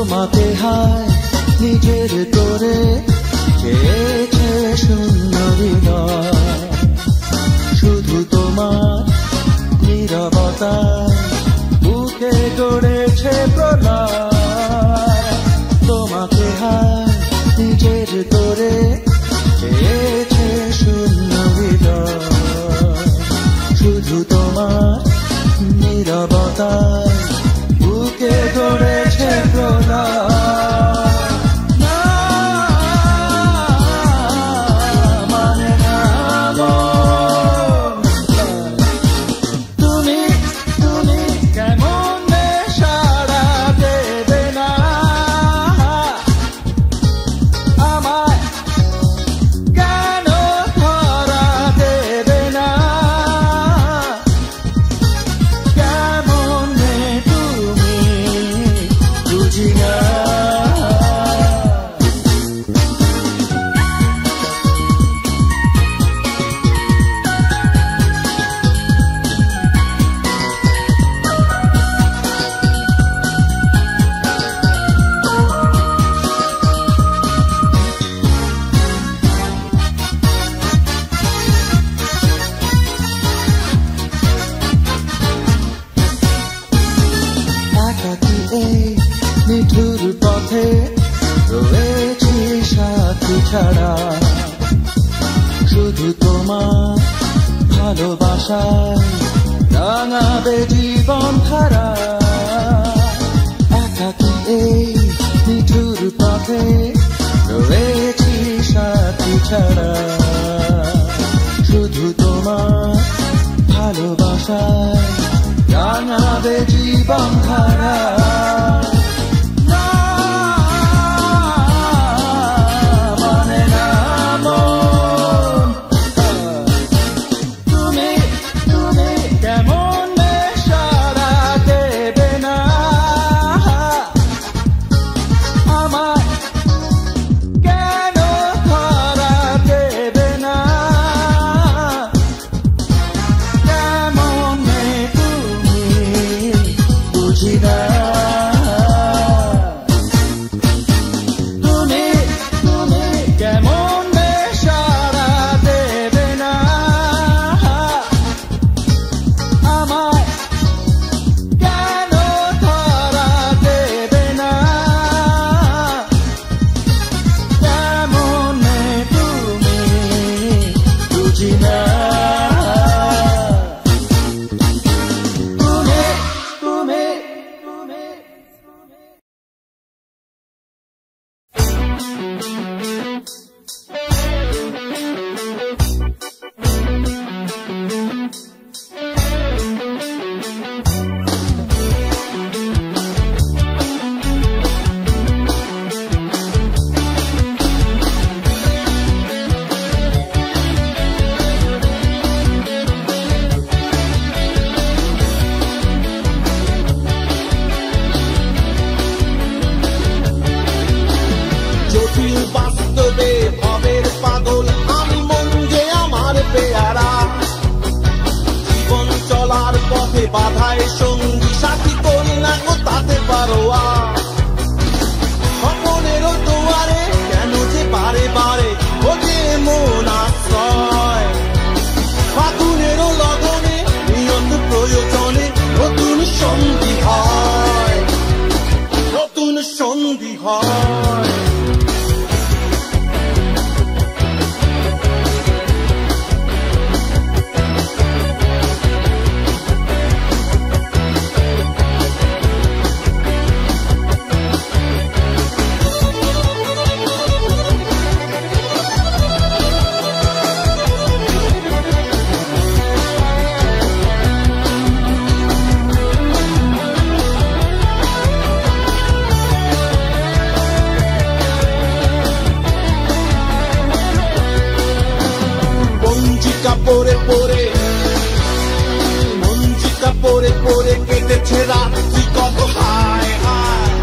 তোমাকে হায় নিজের করে চেয়েছে শূন্য হৃদয়, শুধু তোমার নীরবতায় বুকে গড়েছে প্রলয়। তোমাকে হায় নিজের করে চেয়েছে শূন্য হৃদয়, শুধু তোমার নীরবতায় বুকে গড়েছে প্রলয়। নিঠুর পথে রয়েছি সাথী ছাড়া, শুধু তোমার ভালোবাসায় রাঙাবে জীবন ধারা। একাকী এই নিঠুর পথে রয়েছি সাথী ছাড়া, শুধু তোমার ভালোবাসায় রাঙাবে জীবন ধারা। বাধায় সঙ্গী সাথী করি না গো তাতে পারোয়া, স্বপনেরও দুয়ারে কেন যে বারে বারে খোঁজে মন আশ্রয়। ফাগুনেরও লগনে নিয়ত প্রয়োজনে নতুন সন্ধি হয়, নতুন সন্ধি হয়। পরে পরে মঞ্জিকা পরে পরে কেটেছে রাত্রি কত হায় হায়,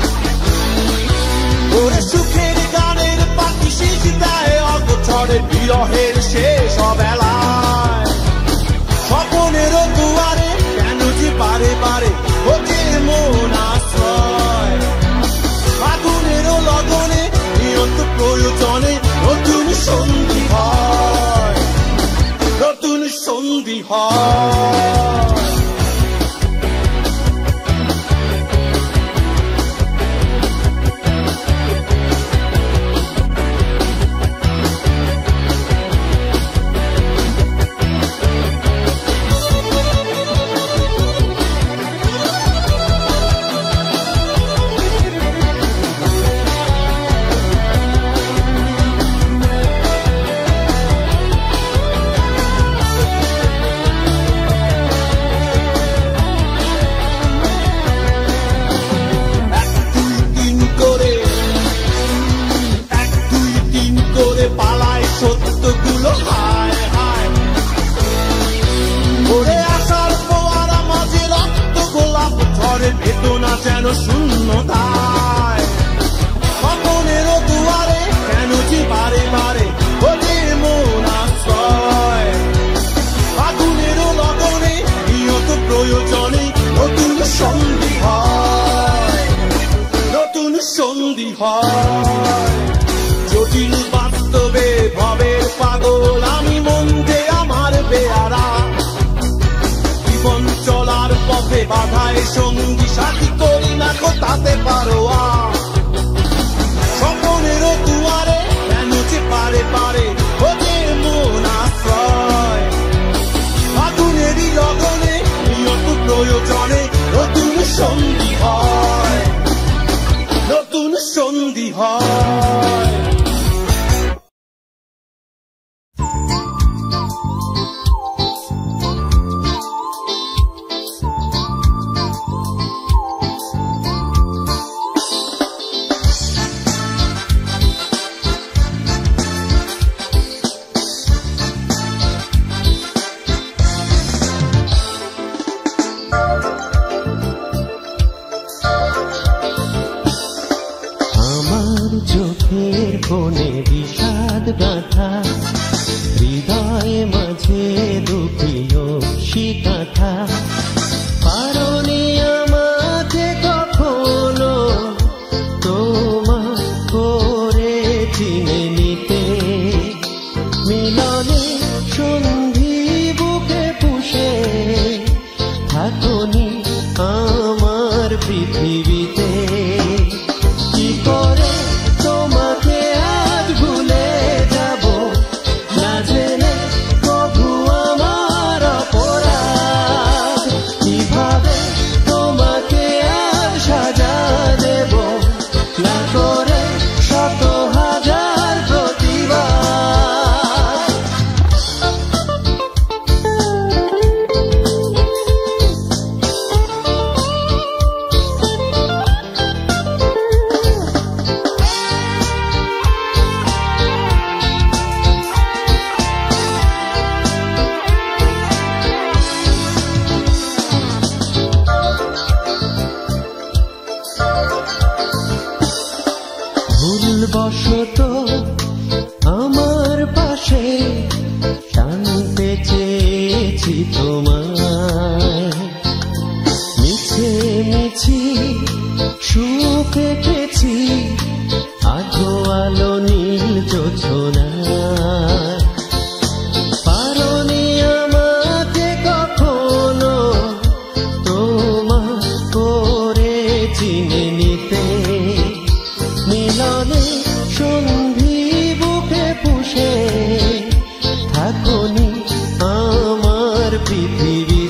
ওরে সুখের গানের পাখি শেষ দেয় অগোচরে বিরহের শেষ বেলায়। স্বপনেরও দুয়ারে কেন যে বারে বারে খোঁজে মন আশ্রয়। হয়। সত্যগুলো হায় হায় ওরে আসার ফোয়ারা মাঝে রক্ত গোলাপ ঝড়ে বেদনা যেন শূন্যতায় স্বপ্নেরও দুয়ারে কেন যে বারে বারে ওরে মন আশ্রয় আগুনেরও লগনে নিয়ত প্রয়োজনে নতুন সন্ধি হয়, নতুন সন্ধি হয়। জটিল বাস্তবে ভবের পাগল আমি মন যে আমার বেয়ারা জীবন চলার পথে বাধায় সঙ্গী সাথী করি না কোথাতে পারোয়া স্বপ্নেরও দুয়ারে কেন যে পারে পারে ওদের মন আশ্রয় আগুনেরই লগনে নিয়ত প্রয়োজনে নতুন সন্ধি হয়, নতুন সন্ধি হয়। চোখের কোণে বিষাদ গাথা হৃদয়ে মাঝে দুঃখিও শিকাথা পারনি আমাকে কখনো তোমার করে চিনে নিতে মিলনে সন্ধি বুকে পুষে থাকুনি আমার পৃথিবীতে কি করে তোমাকে আজ ভুলে যাব না জেনে প্রভু আমার অপরাধ কিভাবে তোমাকে আজ সাজা দেব না করে শত হাজার প্রতিবাদ ভুলবশত আমার পাশে টানতে চেয়েছি তোমায় মিছে মিছি সুখ এঁকেছি আধো আলো নীল জোছনায় পারনি আমাকে কখনো তোমার করে চিনে নিতে মিলনে সন্ধি বুকে পুষে থাকুনি আমার পৃথিবী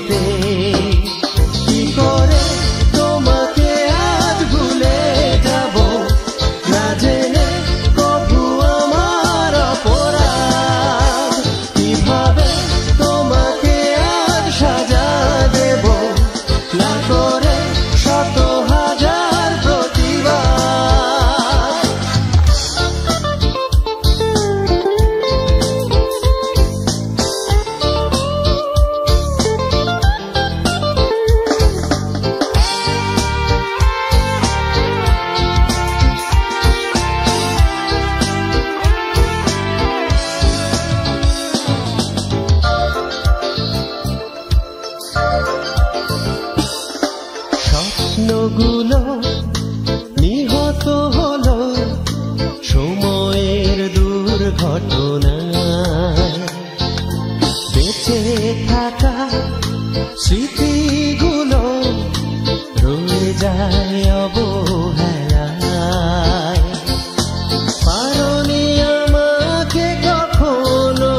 স্মৃতিগুলো রয়ে যায় অবহেলায়। পারোনি আমাকে কখনো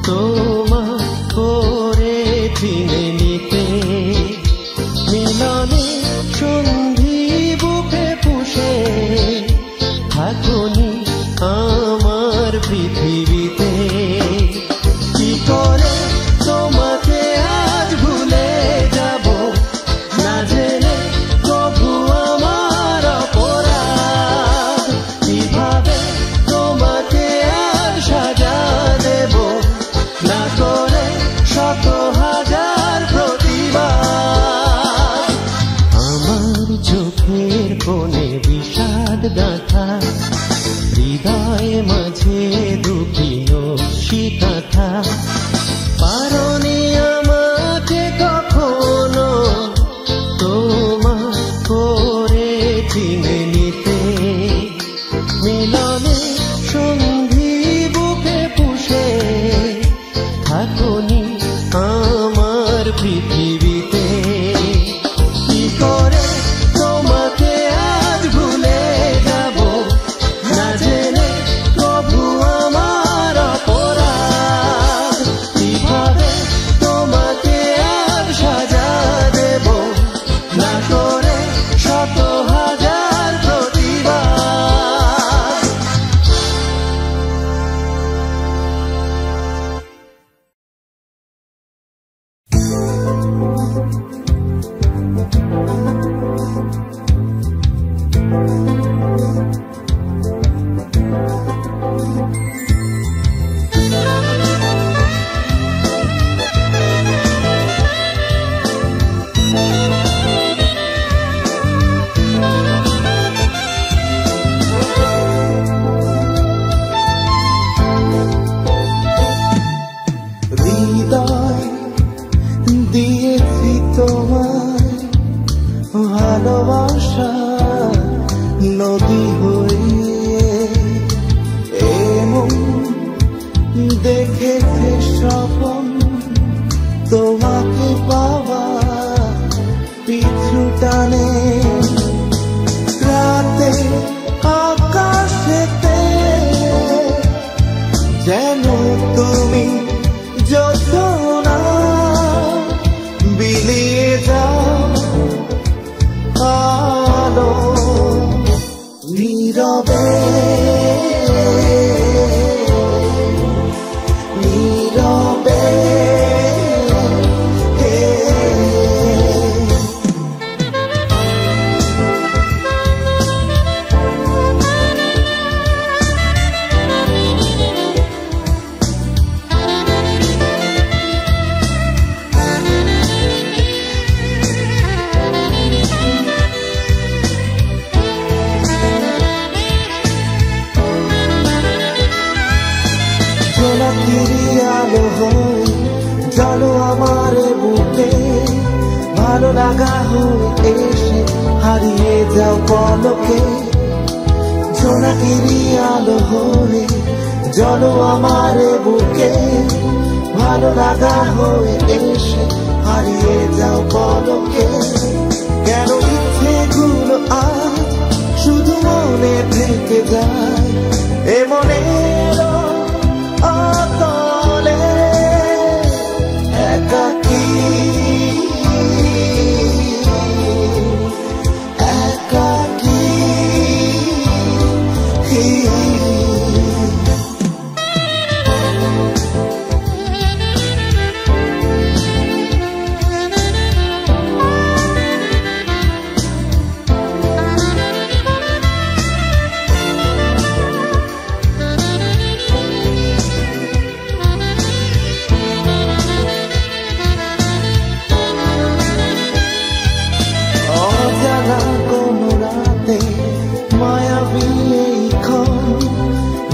তোমার করে চিনে নিতে, মিলনে সন্ধি বুকে পুষে থাকুনি আমার পৃথিবীতে। কি করে তোমাকে আজ ভুলে যাব, না জেনে তবু আমার অপরাধ। কিভাবে তোমাকে আর সাজা দেব, না করে শত হাজার প্রতিবাদ। আমার চোখের কোণে বিষাদ গাথা, হৃদয় মাঝে দুঃখী শিকাথা। পারোনি আমাকে কখনো তোমার করে চিনে নিতে, মিলনে সন্ধি বুকে পুষে থাকুনি আমার পৃথিবীতে। কি করে তোমাকে আজ ভুলে যাব, না জেনে তবু আমার অপরাধ। কিভাবে তোমাকে আর সাজা দেব, না করে শত হাজার প্রতিবাদ। হৃদয় দিয়েছি তোমায় ভালোবাসা নদী হয়ে, এমন দেখেছে স্বপন তোমাকে পাওয়া পিছু টানে। রাতে আকাশেতে যেন তুমি যোজনা বিলিয়ে যাও আলো নীরবে, নীরবে। আলো হয়ে চলো আমার বুকে, ভালো লাগা হয়ে এসে হারিয়ে যাও পলকে। জোনাকিরি আলো হয়ে চলো আমার বুকে, ভালো লাগা হয়ে এসে হারিয়ে যাও পলকে। কেন ইচ্ছেগুলো আজ শুধু মনে থেকে যায়, এ মনের অতলে একাকী একাকী।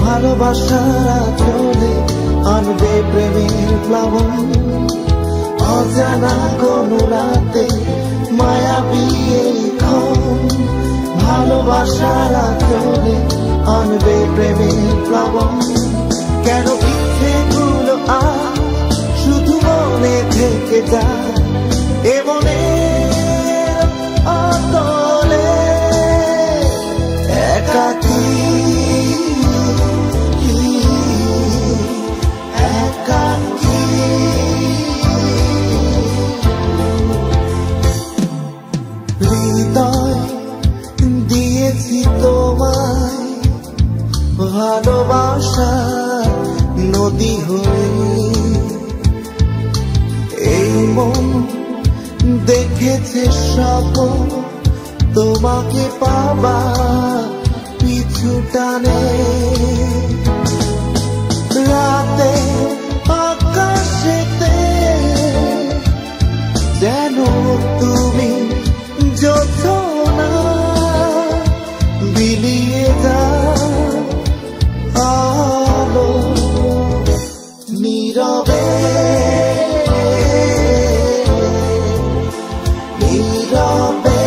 ভালোবাসারা চলে আনবে প্রেমের প্লাবন, অজানা কোনো রাতে মায়াবী এই ক্ষণ। ভালোবাসারা চলে আনবে প্রেমের প্লাবন, কেন ইচ্ছেগুলো আজ শুধু মনে থেকে যায় এ মনের অতলে একাকী হৃদয় দিয়েছি তোমায় ভালোবাসা নদী হয়ে এই মন দেখেছে স্বপ্ন তোমাকে পাবা পিছু টানে রাতে আকাশেতে যেন তুমি যোছনা বিলিয়ে যাও আলো নীরবে নীরবে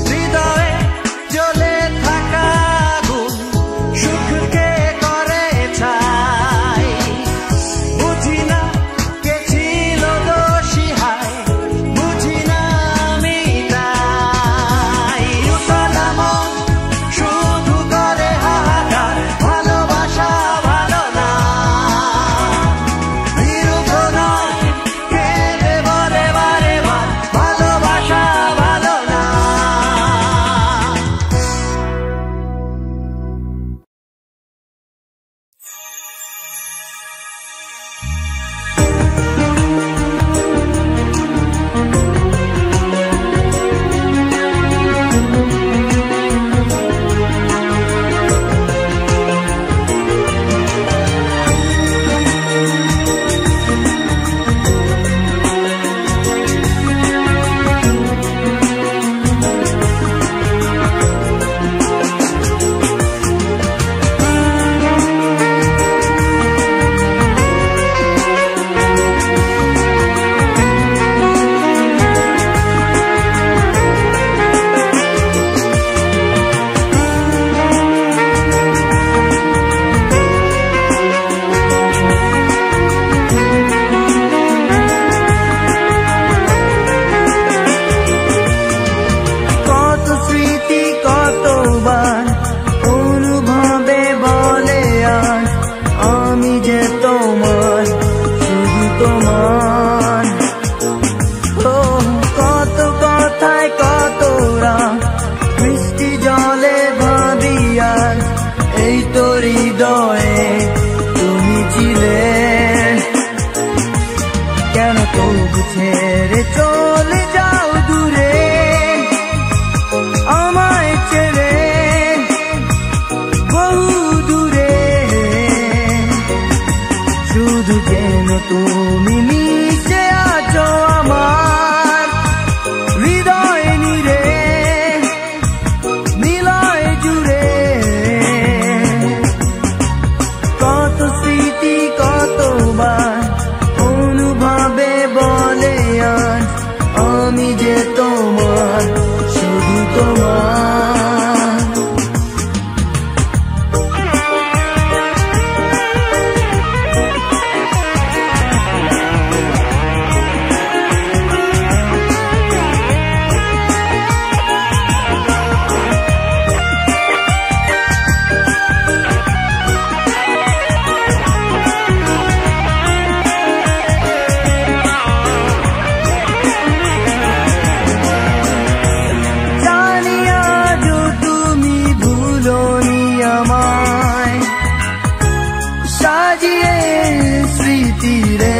হৃদয়ে জ্বলে থাকা আগুন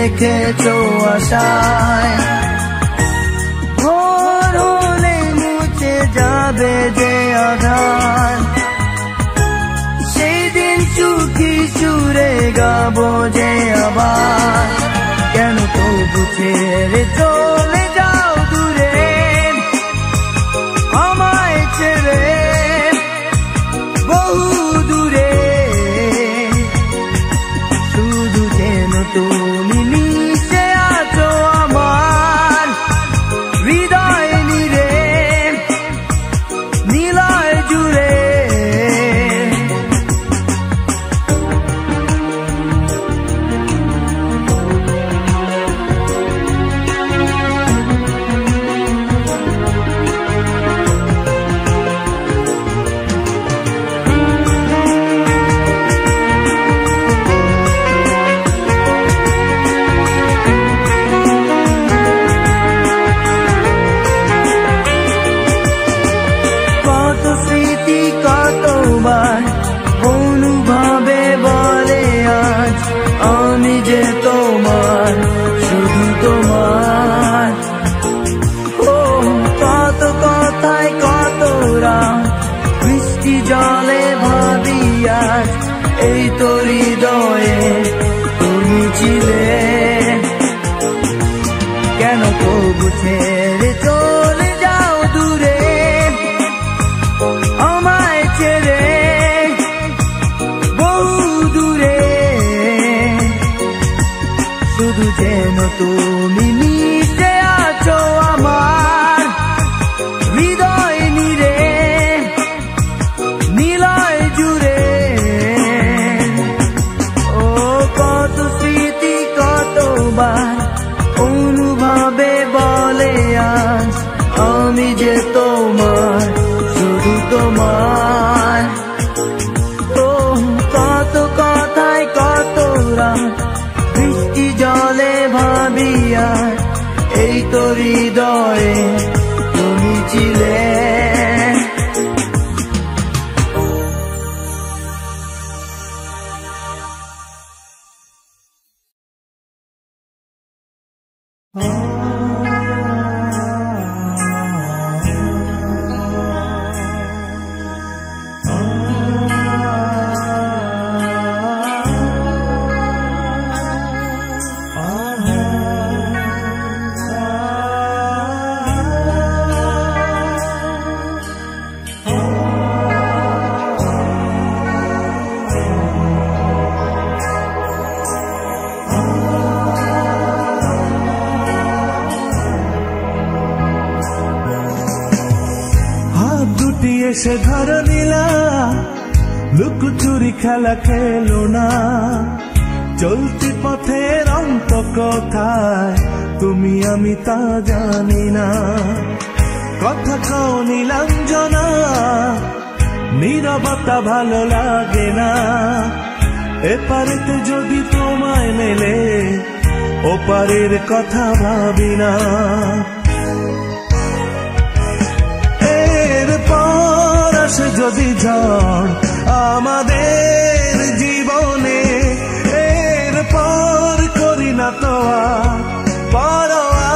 রেখেছো আশায়। ভোর হলে মুছে যাবে যে আধার, সেই দিন সুখী সুরে গাবো যে আবার। কেন তবু ছেড়ে চলে যাও দূরে, আমায় ছেড়ে বহু দূরে। শুধু যেন তুমি মিশে আছো আমার হৃদয় নিরে, নীলয় জুড়ে। অনুভবে বলে আজ আমি যে তোমার, শুধু তোমার। ও কত কথায় কত রাত বৃষ্টি জলে ভাবি আজ, এই তো হৃদয়ে তুমি ছিলে। কেন তবু ছেড়ে চলে যাও দূরে, আমায় ছেড়ে দূরে। শুধু যেন তুমি মিশে আছো আমার হৃদয় নিরে, নীলয় জুড়ে। ও কত স্মৃতি কতবার অনুভবে বলে আজ আমি যে তোমার, শুধু তোমার। কত কথায় কত রাত বৃষ্টি জলে ভাবি আর, এই তো হৃদয়ে তুমি ছিলে। এসে ধরো নীলা, লুকোচুরি খেলা খেলো না। চলতি পথের অন্ত কোথায় তুমি আমি তা জানি না। কথা কও নীলাঞ্জনা, নীরবতা ভালো লাগে না। এপারেতে যদি তোমায় মেলে, ওপারের কথা ভাবি না। এরপর আসে যদি ঝড় আমাদের জীবনে, এরপর করি না তো আর পরোয়া।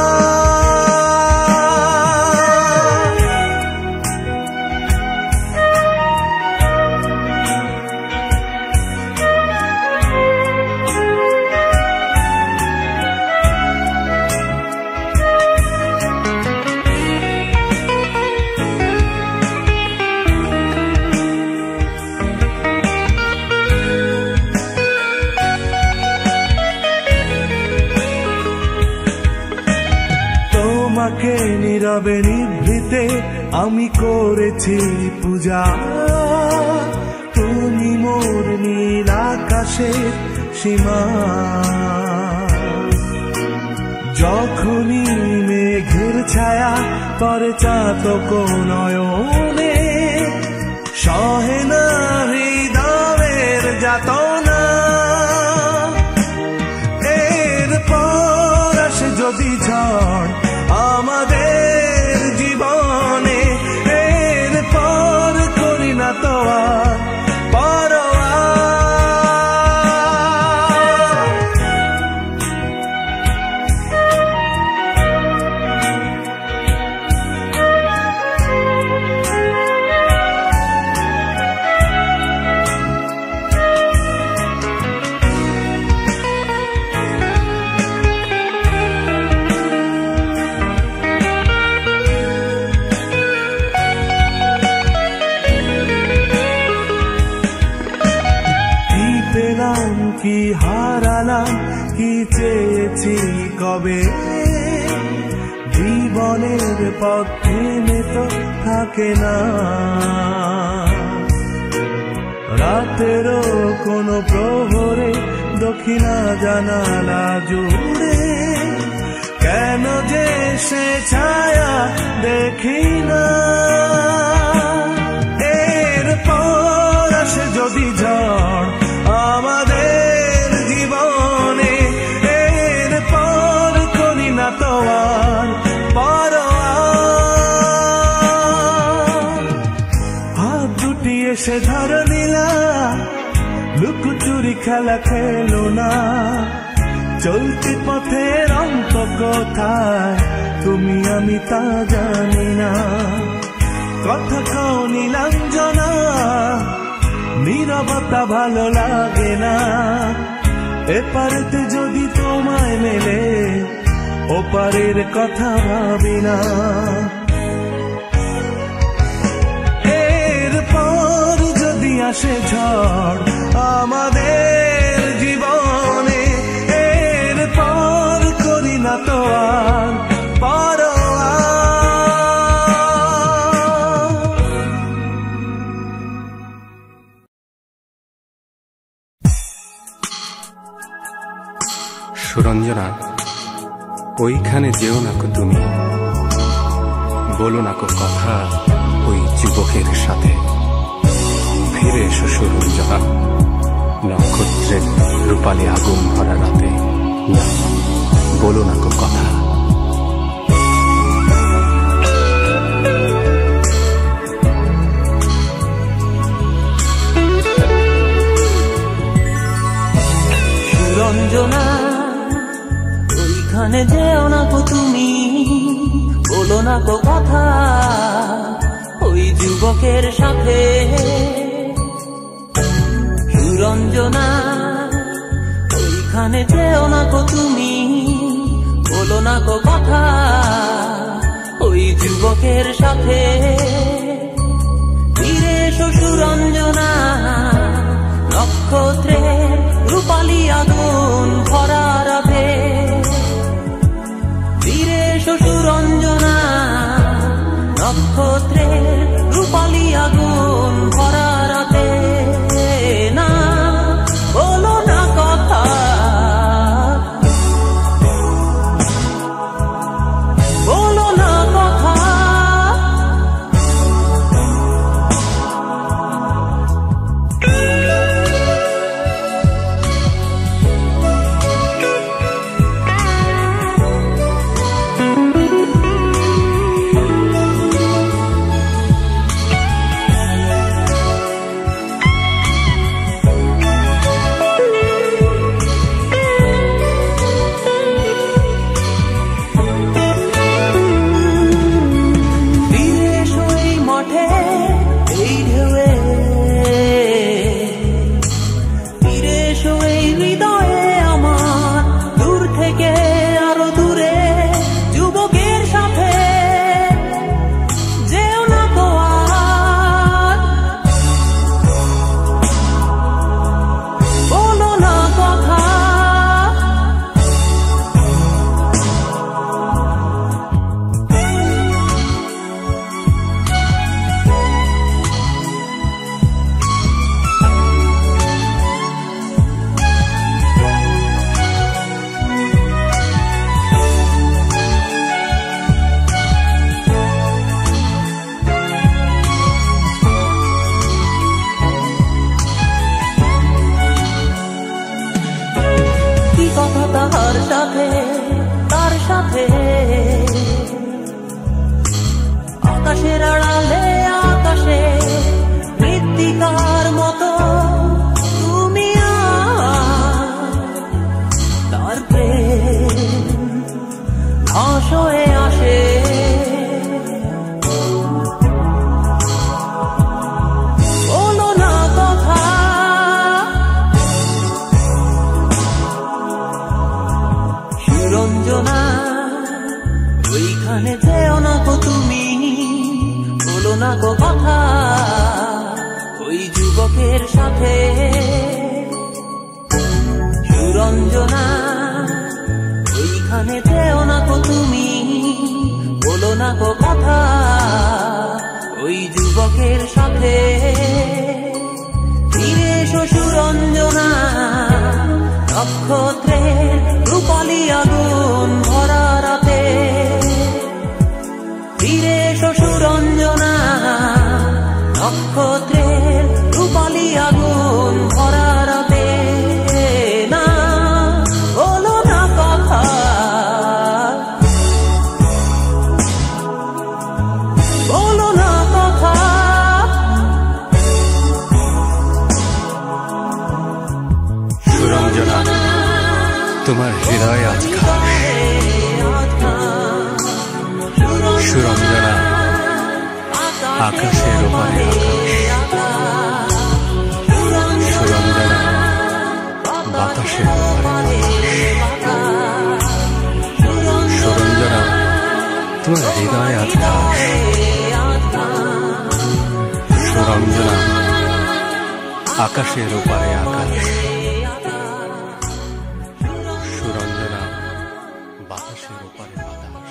তোমাকে নীরবে নিভৃতে আমি করেছি পূজা। তুমি মোর নীল আকাশের সীমা। যখনই মেঘের ছায়া পরে চাতক নয়নে, সহে না হৃদয়ের যাতনা। এরপর আসে যদি ঝড় আমাদের জীবনে, এরপর করি না তো আর পরোয়া। কি হারালাম, কি চেয়েছি কবে, জীবনের পথ থেমে তো থাকে না। রাতেরও কোনো প্রহরে দক্ষিণা জানালা জুড়ে কেন যে সে ছায়া দেখি না। এরপর আসে যদি ঝড় আমাদের জীবনে, এরপর করি না তো আর পরোয়া। হাত দুটি এসে ধর নিলা, লুকোচুরি খেলা খেলো না। চলতি পথের অন্ত কোথায় তুমি আমি তা জানি না। কথা খাও নীলাঞ্জনা, নীরবতা ভালো লাগে না। এপারেতে যদি তোমায় মেলে, ওপারের কথা ভাবি না। এরপর যদি আসে ঝড় আমাদের জীবনে, এরপর করি না তো আর পরোয়া। সুরঞ্জনা, ওইখানে যেও না কো তুমি, বলো না কো কথা ওই যুবকের সাথে। ফিরে এসো সুরঞ্জনা, নক্ষত্রের রূপালী আগুন ভরা রাতে, না বলো না কো কথা। সুরঞ্জনা, ওইখানে যেও না গো তুমি, বলো না গো কথা ওই যুবকের সাথে। সুরঞ্জনা, ওইখানে যেও না গো তুমি, বলো না গো কথা ওই যুবকের সাথে। ফিরে এসো সুরঞ্জনা, নক্ষত্রের রূপালী আগুন ভরা রাতে। ফিরে এসো সুরঞ্জনা, নক্ষত্রের রূপালী আগুন ভরা রাতে। না বলো না কথা, বলো না কথা। আকাশের আড়ালে আকাশে মৃত্তিকার মতো তুমি তার প্রেম ঘাস হয়ে আসে। বলো না কথা, সুরঞ্জনা, ওইখানে যেও না গো তুমি, সাথে ফিরে এসো সুরঞ্জনা নক্ষত্রের রূপালী আগুন ভরা রাতে ফিরে এসো সুরঞ্জনা নক্ষত্রের রূপালী আগুন ভরা রাতে না বলো না কথা বলো না কথা সুরঞ্জনা তোমার হৃদয় আজ খাস সুরঞ্জনা আকাশের ওপারে আকাশ সুরঞ্জনা বাতাসের ওপারে সুরঞ্জনা তোমার হৃদয় আজ খাস সুরঞ্জনা আকাশের ওপারে আকাশ সুরঞ্জনা বাতাসের ওপারে বাতাস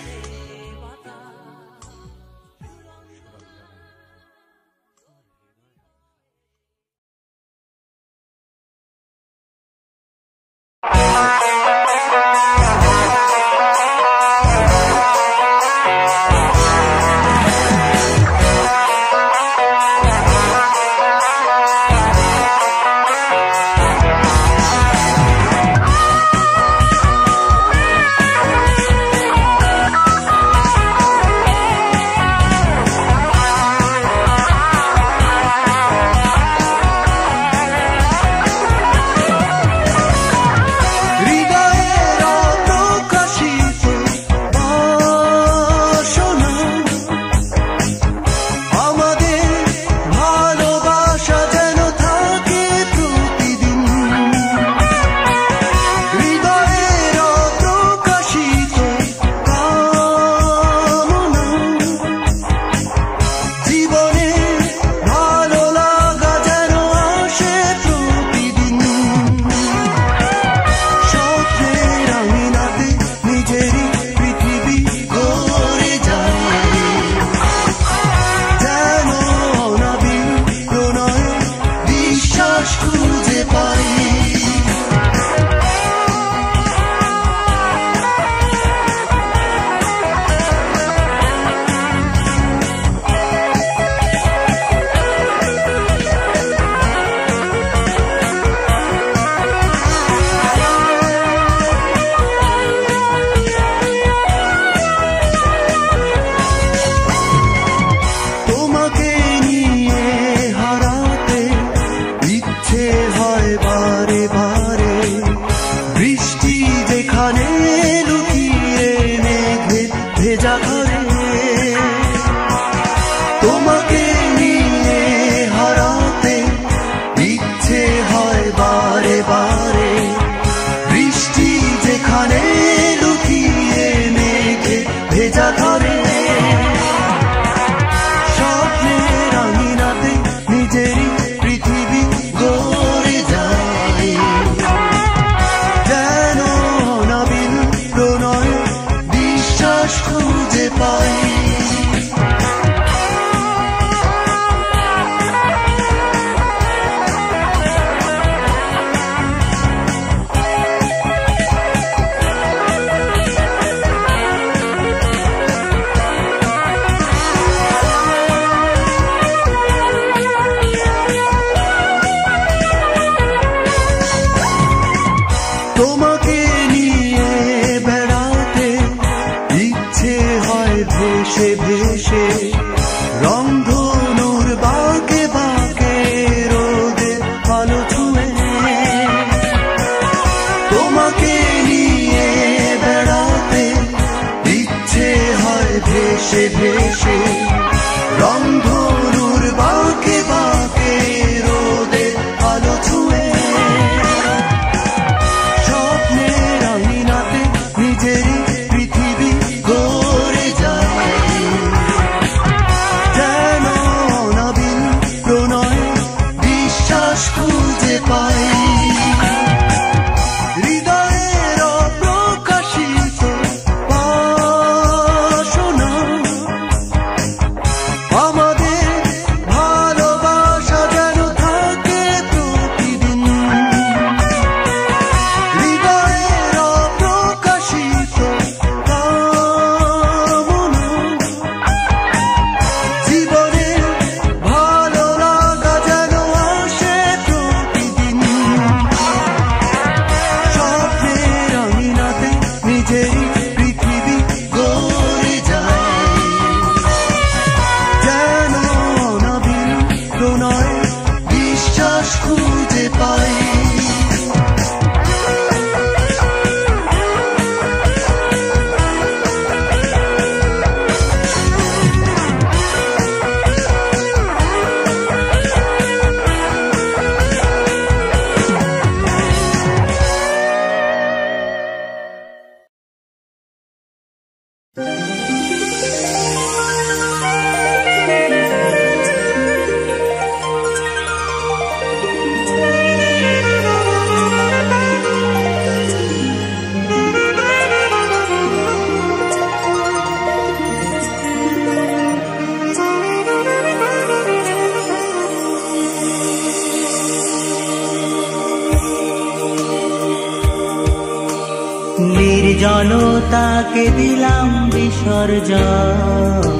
নির্জনতাকে দিলাম বিসর্জন,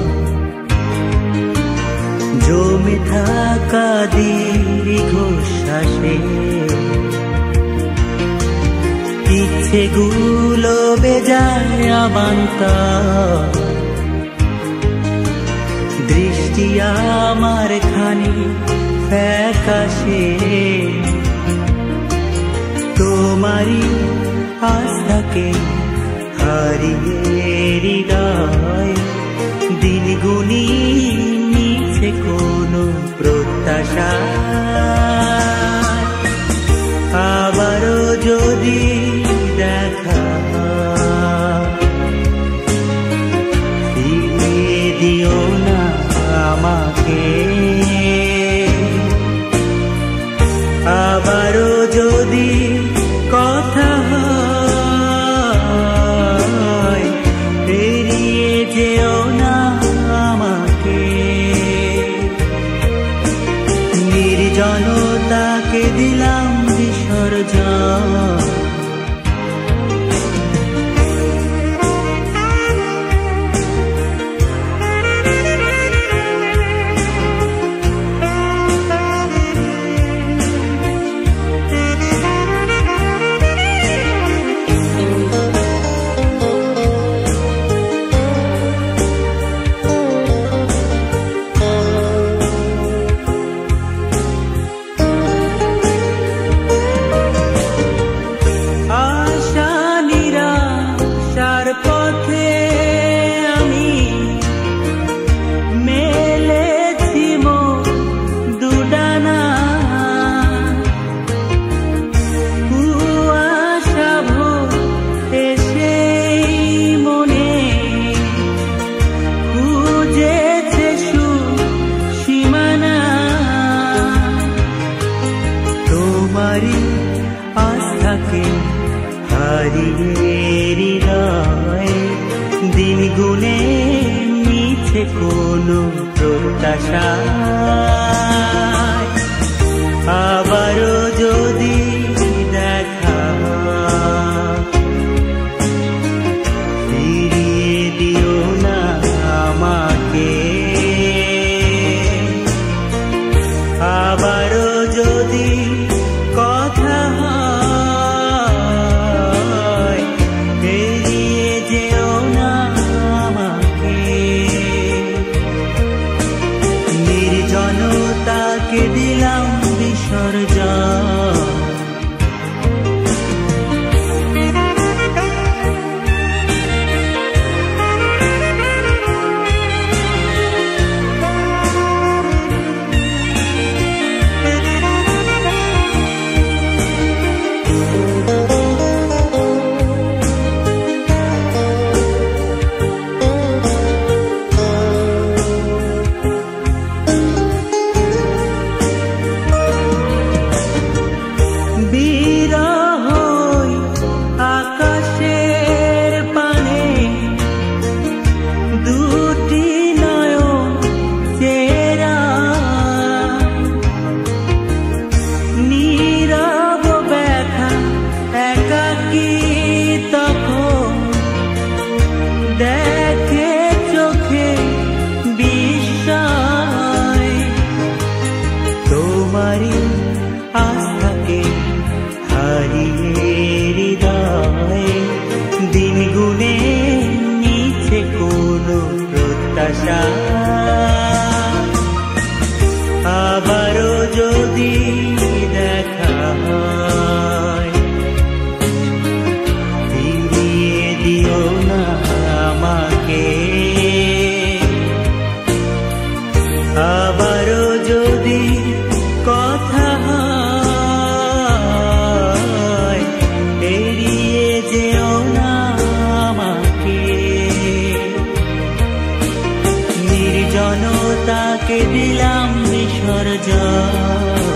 জমে থাকা দীর্ঘশ্বাসে ইচ্ছেগুলো বেজায় অবান্তর, দৃষ্টি আমার খানি ফ্যাকাশে, তোমারই আস্থাকে হারিয়ে হৃদয় দিন গুনি নিচে কোনো প্রত্যাশা, আবারও যদি দেখা ফিরিয়ে দিও না আমাকে, আবারও যদি কথা হয় ফিরিয়ে যেও না আমাকে, নির্জনতাকে দিলাম বিসর্জন। আস্থাকে হারিয়ে হৃদয় দিন গুনে নিচে কোনো প্রত্যাশা, আবারও যদি দেখা ফিরিয়ে দিও না আমাকে, আবারও যদি কথা হয় এড়িয়ে যেও না আমাকে, নির্জনতাকে দিলাম বিসর্জন। দেখে চোখে বিস্ময় তোমারই আস্থাকে হারিয়ে হৃদয় দিন গুনে নিচে কোনো প্রত্যাশা, আবারও যদি দেখা হয় ফিরিয়ে দিও না আমাকে, আবারও যদি কথা হয় এড়িয়ে যেও না আমাকে, নির্জনতাকে দিলাম বিসর্জন।